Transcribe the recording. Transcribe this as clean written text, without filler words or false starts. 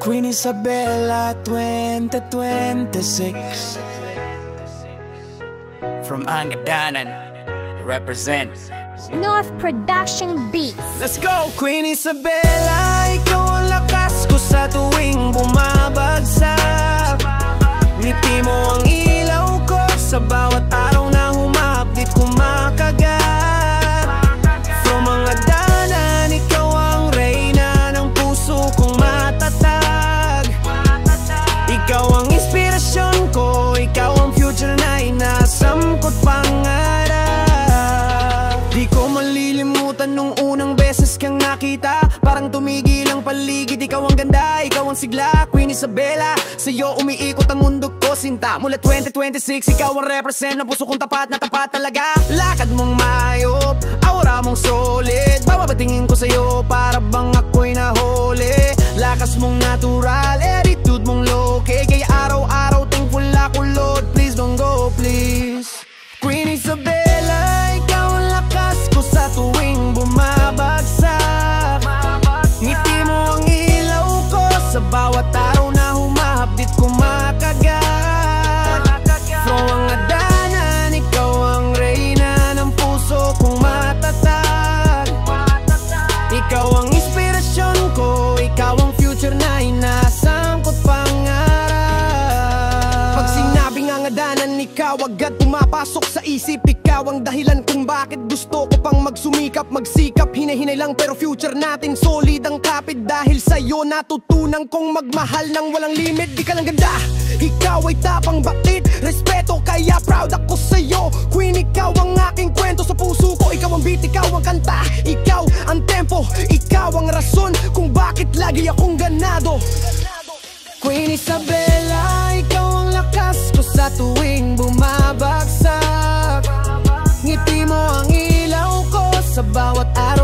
Queen Isabela 2026 from Angadanan, represent North Production Beats. Let's go! Queen Isabela, ikaw ang lakas ko sa tuwing bumabagsak. Ngiti mo ang ilaw ko sa bawat araw na humapit kumakagat. From Angadanan, ikaw ang reyna ng puso kong matatag. Ikaw ang inspirasyon ko, ikaw ang future na inasangkot pangarap. Di ko malilimutan nung unang beses kang nakita. Parang tumigil ang paligid, ikaw ang ganda, ikaw ang sigla. Queen Isabela, sa'yo umiikot ang mundo ko, sinta. Mula 2026, ikaw ang represent ng puso kong tapat na tapat talaga. Lakad mong mayop, aura mong solid. Babatingin ko sa'yo para bang ako'y nahuli. Lakas mong natural, attitude mong low-key. Kaya araw-araw thankful ako, Lord, please don't go, please. Queen Isabela, ikaw ang lakas ko sa tuwing bumabagsak. Ngiti mo ang ilaw ko sa bawat araw na humahapdit kumakagat. From Angadanan, ikaw ang reyna ng puso kong matatag. Ikaw ang inspirasyon ko, ikaw ang future na inasangkot pangarap. Pag sinabing Angadanan, ikaw agad pumapasok sa isip. Ikaw ang dahilan kung bakit gusto ko pang magsumikap, magsikap. Hinay-hinay lang pero future natin solid ang kapit. Dahil sa'yo natutunan kong magmahal ng walang limit. Di ka lang ganda, ikaw ay tapang bakit. Respeto kaya proud ako sa'yo. Queen, ikaw ang aking kwento sa puso ko. Ikaw ang beat, ikaw ang kanta, ikaw ang tempo, ikaw ang rason kung bakit lagi akong ganado. Queen Isabela, ikaw ang lakas ko sa tuwing bumabagsak. Ngiti mo ang ilaw ko sa bawat araw